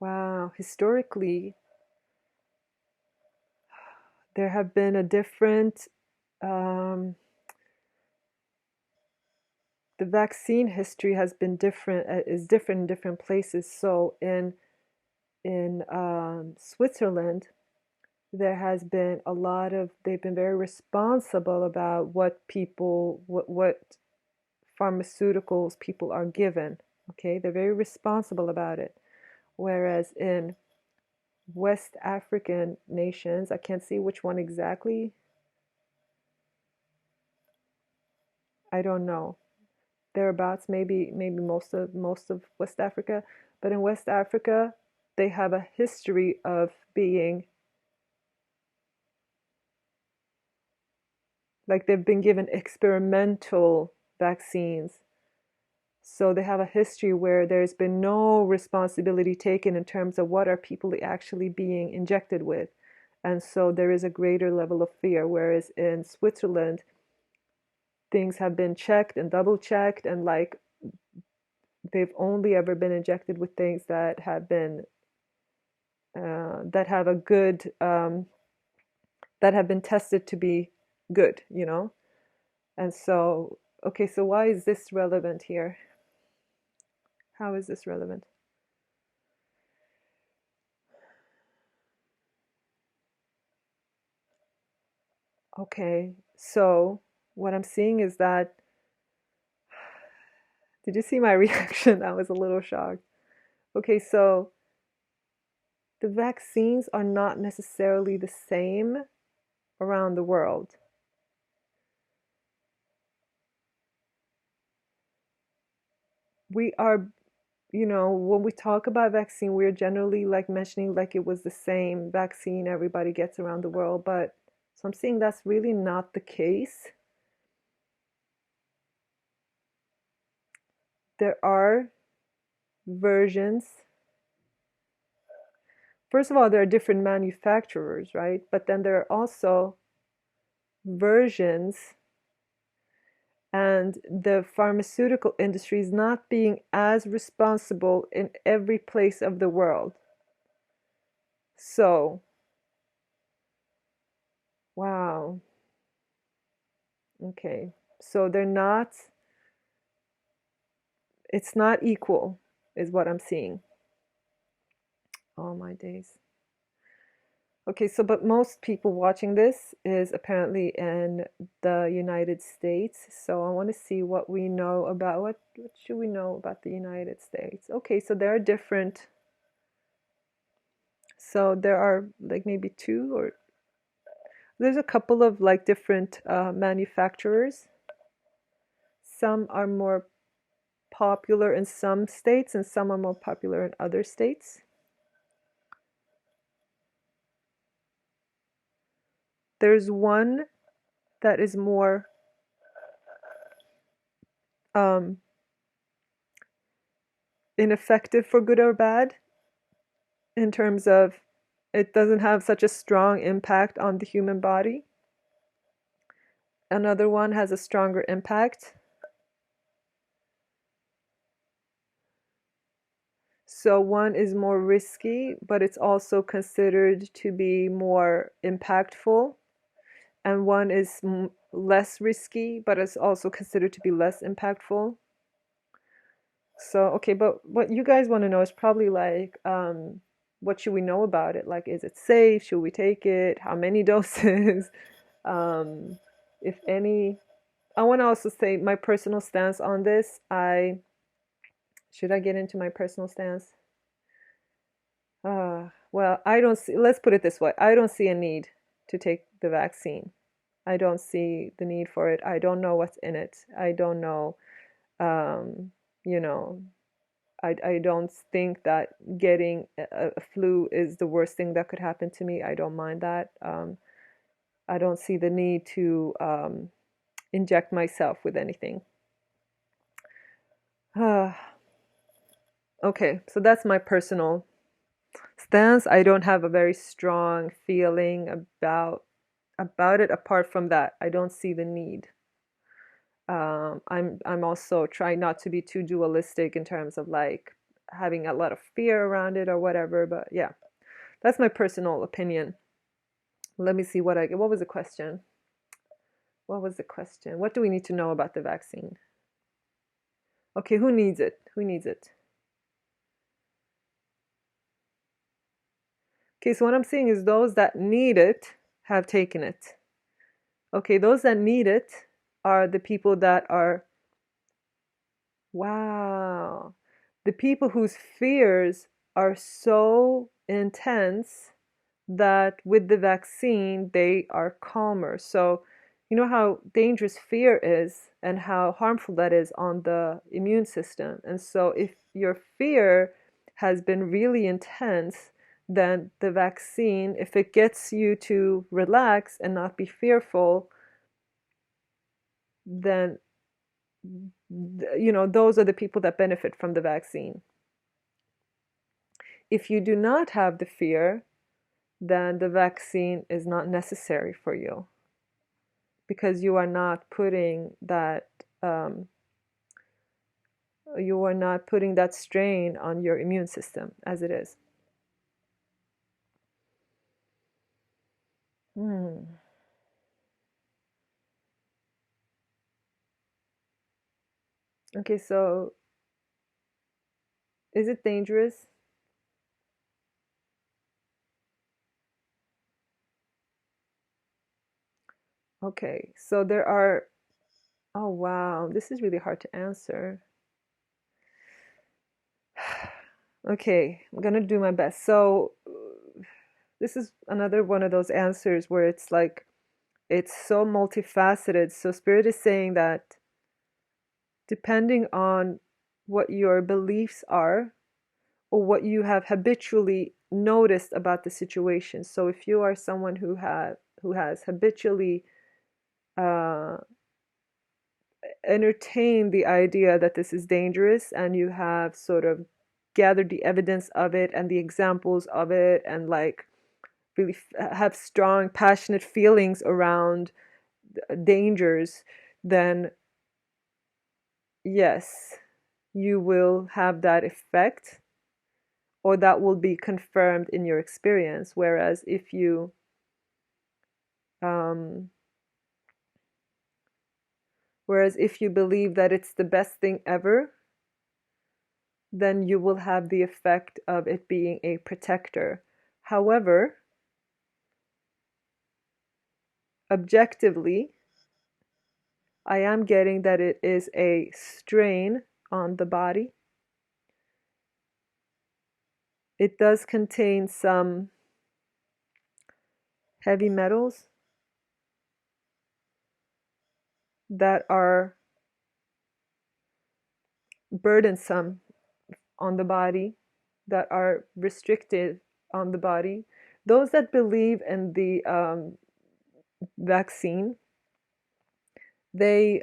Wow, historically, there have been a different, um, the vaccine history has been different, is different in different places. So in Switzerland, there has been a lot of, they've been very responsible about what pharmaceuticals people are given. Okay, they're very responsible about it. Whereas in West African nations, I can't see which one exactly. I don't know. Thereabouts, maybe most of West Africa. But in West Africa, they have a history of being like they've been given experimental vaccines. So they have a history where there's been no responsibility taken in terms of what are people actually being injected with. And so there is a greater level of fear. Whereas in Switzerland, things have been checked and double checked, and like they've only ever been injected with things that have been that have a good that have been tested to be good, you know. And so, okay, so why is this relevant here? How is this relevant? Okay, so what I'm seeing is that, did you see my reaction? I was a little shocked. Okay, so the vaccines are not necessarily the same around the world. We are, when we talk about vaccine, we're generally like mentioning like it was the same vaccine everybody gets around the world. But so I'm saying that's really not the case. There are versions. First of all, there are different manufacturers, right? But then there are also versions, and the pharmaceutical industry is not being as responsible in every place of the world. So, wow. Okay. So it's not equal, is what I'm seeing. Oh my days. Okay, so but most people watching this is apparently in the United States. So I want to see what we know about what should we know about the United States? Okay, so there are different. So there are like maybe two, or there's a couple of like different manufacturers. Some are more popular in some states and some are more popular in other states. There's one that is more um, ineffective for good or bad, in terms of it doesn't have such a strong impact on the human body. Another one has a stronger impact. So one is more risky, but it's also considered to be more impactful. And one is less risky, but it's also considered to be less impactful. So, okay, but what you guys want to know is probably like, what should we know about it? Like, is it safe? Should we take it? How many doses? If any. I want to also say my personal stance on this. Should I get into my personal stance? Well, I don't see, let's put it this way. I don't see a need to take the vaccine. I don't see the need for it. I don't know what's in it. I don't know, um, you know, I don't think that getting a flu is the worst thing that could happen to me. I don't mind that. I don't see the need to inject myself with anything. Okay, so that's my personal stance. I don't have a very strong feeling about it. Apart from that, I don't see the need. I'm also trying not to be too dualistic in terms of like having a lot of fear around it or whatever. But yeah, that's my personal opinion. Let me see what I get. What was the question? What was the question? What do we need to know about the vaccine? Okay, who needs it? Who needs it? Okay, so what I'm seeing is those that need it have taken it. Okay, those that need it are the people that are, wow, the people whose fears are so intense that with the vaccine they are calmer. So, you know how dangerous fear is and how harmful that is on the immune system. And so, if your fear has been really intense, then the vaccine, if it gets you to relax and not be fearful, then those are the people that benefit from the vaccine. If you do not have the fear, then the vaccine is not necessary for you, because you are not putting that strain on your immune system as it is. Okay, so is it dangerous? Okay, so there are, oh wow, this is really hard to answer. Okay, I'm gonna do my best. So this is another one of those answers where it's like, it's so multifaceted. So Spirit is saying that depending on what your beliefs are or what you have habitually noticed about the situation. So if you are someone who has habitually uh, entertained the idea that this is dangerous, and you have sort of gathered the evidence of it and the examples of it, and like really have strong, passionate feelings around dangers, then yes, you will have that effect, or that will be confirmed in your experience. Um, whereas if you believe that it's the best thing ever, then you will have the effect of it being a protector. However, objectively, I am getting that it is a strain on the body. It does contain some heavy metals that are burdensome on the body, that are restricted on the body. Those that believe in the vaccine, they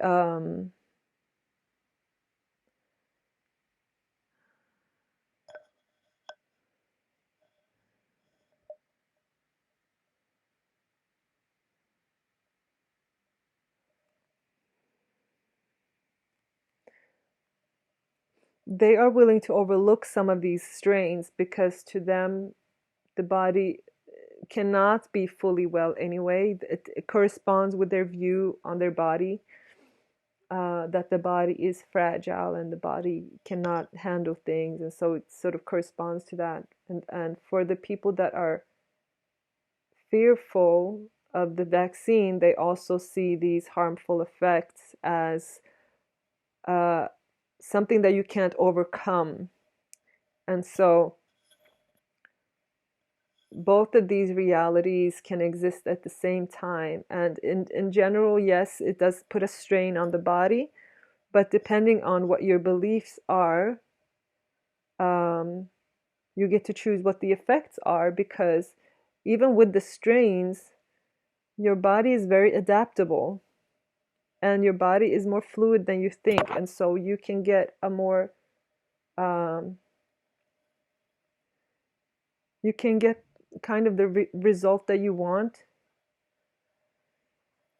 they are willing to overlook some of these strains because to them the body cannot be fully well anyway. It corresponds with their view on their body, that the body is fragile and the body cannot handle things, and so it sort of corresponds to that. And for the people that are fearful of the vaccine, they also see these harmful effects as uh, something that you can't overcome. And so both of these realities can exist at the same time. And in general, yes, it does put a strain on the body, but depending on what your beliefs are, you get to choose what the effects are, because even with the strains, your body is very adaptable and your body is more fluid than you think. And so you can get a more, um, you can get kind of the result that you want,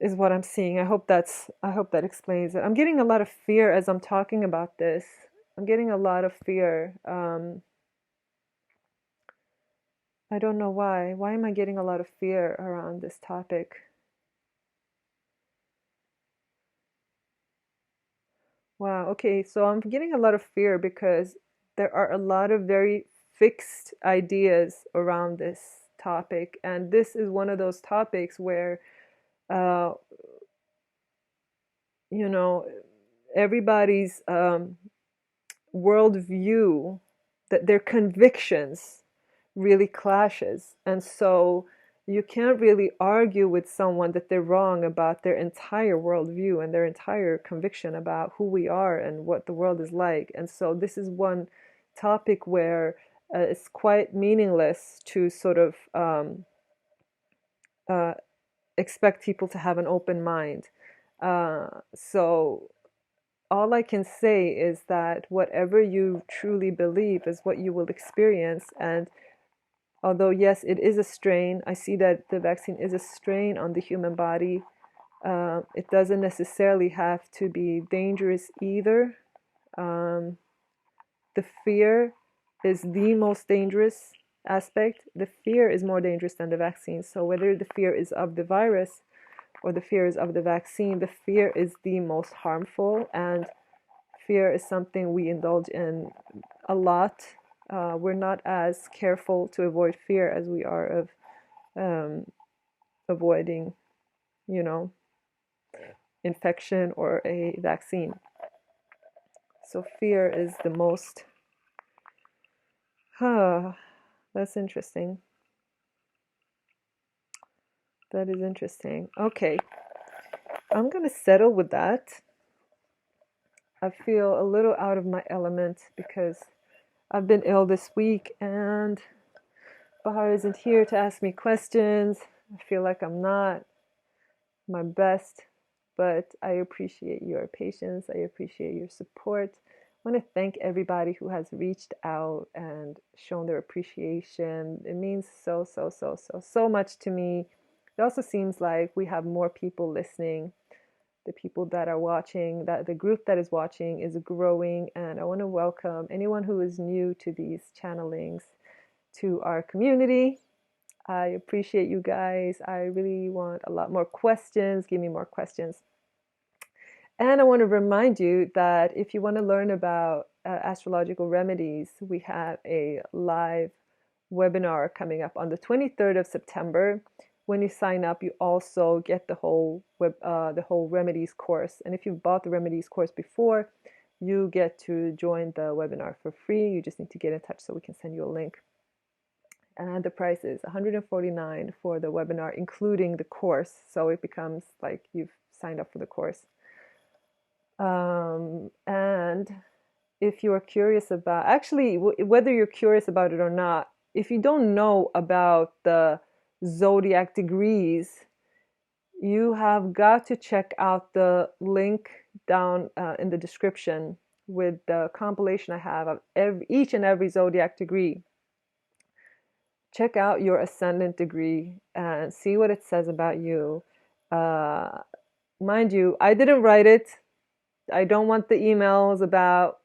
is what I'm seeing. I hope that explains it. I'm getting a lot of fear as I'm talking about this. I'm getting a lot of fear. I don't know why. Why am I getting a lot of fear around this topic? Wow, okay, so I'm getting a lot of fear because there are a lot of very fixed ideas around this topic, and this is one of those topics where, uh, you know, everybody's worldview, that their convictions really clashes, and so you can't really argue with someone that they're wrong about their entire worldview and their entire conviction about who we are and what the world is like. And so this is one topic where it's quite meaningless to sort of uh, expect people to have an open mind. So all I can say is that whatever you truly believe is what you will experience. And although, yes, it is a strain, I see that the vaccine is a strain on the human body. It doesn't necessarily have to be dangerous either. Um, the fear is the most dangerous aspect. The fear is more dangerous than the vaccine. So whether the fear is of the virus or the fear is of the vaccine, the fear is the most harmful. And fear is something we indulge in a lot. We're not as careful to avoid fear as we are of avoiding, you know, infection or a vaccine. So fear is the most. Huh, that's interesting. That is interesting. Okay, I'm gonna settle with that. I feel a little out of my element because I've been ill this week and Bahar isn't here to ask me questions. I feel like I'm not my best, but I appreciate your patience. I appreciate your support. I want to thank everybody who has reached out and shown their appreciation. It means so much to me. It also seems like we have more people listening. The people that are watching, that the group that is watching is growing, and I want to welcome anyone who is new to these channelings to our community. I appreciate you guys. I really want a lot more questions. Give me more questions. And I want to remind you that if you want to learn about astrological remedies, we have a live webinar coming up on the 23rd of September. When you sign up, you also get the whole remedies course. And if you've bought the remedies course before, you get to join the webinar for free. You just need to get in touch so we can send you a link. And the price is $149 for the webinar, including the course. So it becomes like you've signed up for the course. And if you're curious about, actually, whether you're curious about it or not, if you don't know about the Zodiac degrees, you have got to check out the link down in the description with the compilation I have of each and every Zodiac degree. Check out your ascendant degree and see what it says about you. Mind you, I didn't write it. I don't want the emails about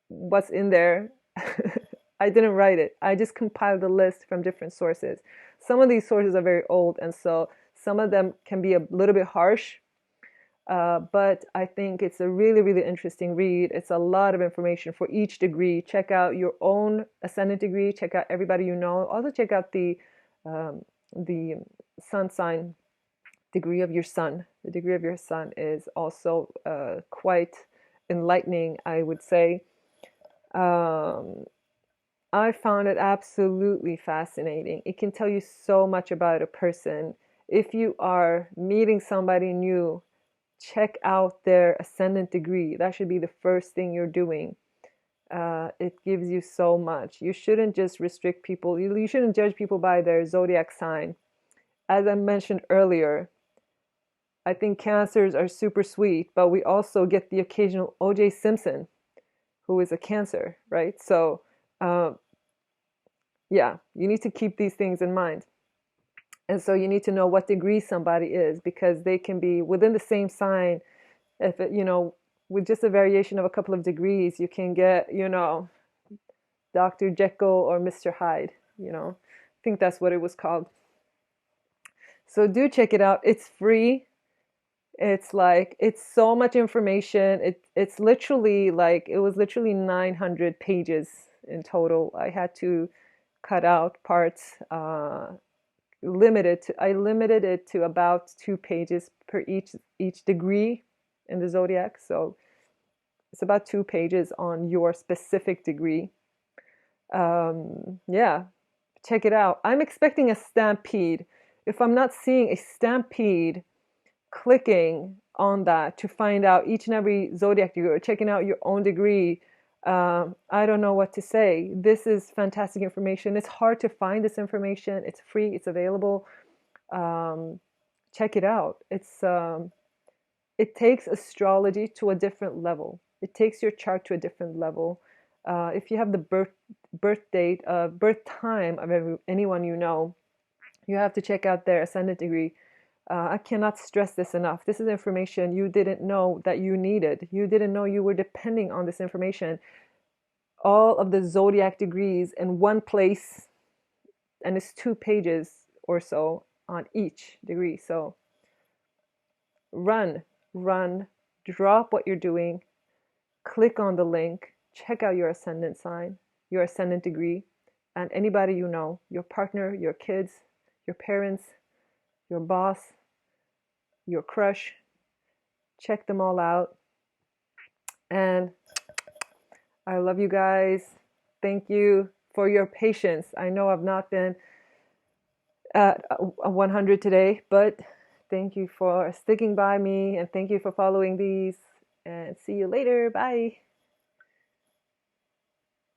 what's in there. I didn't write it. I just compiled a list from different sources. Some of these sources are very old, and so some of them can be a little bit harsh. But I think it's a really, really interesting read. It's a lot of information for each degree. Check out your own ascendant degree. Check out everybody you know. Also check out the sun sign degree of your sun. The degree of your sun is also quite enlightening, I would say. I found it absolutely fascinating. It can tell you so much about a person. If you are meeting somebody new, check out their ascendant degree. That should be the first thing you're doing. It gives you so much. You shouldn't just restrict people. You shouldn't judge people by their zodiac sign. As I mentioned earlier, I think Cancers are super sweet, but we also get the occasional O.J. Simpson, who is a Cancer, right? So, yeah, you need to keep these things in mind. And so you need to know what degree somebody is, because they can be within the same sign. If it, with just a variation of a couple of degrees, you can get, Dr. Jekyll or Mr. Hyde, I think that's what it was called. So do check it out. It's free. It's so much information. It's literally it was literally 900 pages in total. I had to cut out parts, I limited it to about 2 pages per each degree in the zodiac. So it's about 2 pages on your specific degree. Yeah, check it out. I'm expecting a stampede. If I'm not seeing a stampede clicking on that to find out each and every zodiac degree or checking out your own degree, I don't know what to say. This is fantastic information. It's hard to find this information. It's free. It's available. Check it out. It takes astrology to a different level. It takes your chart to a different level. If you have the birth time of anyone you know, you have to check out their ascendant degree. I cannot stress this enough. This is information you didn't know that you needed. You didn't know you were depending on this information. All of the zodiac degrees in one place, and it's 2 pages or so on each degree. So run, drop what you're doing, click on the link, check out your ascendant sign, your ascendant degree, and anybody you know, your partner, your kids, your parents, your boss, your crush. Check them all out. And I love you guys. Thank you for your patience. I know I've not been at a 100 today, but thank you for sticking by me and thank you for following these. And see you later. Bye.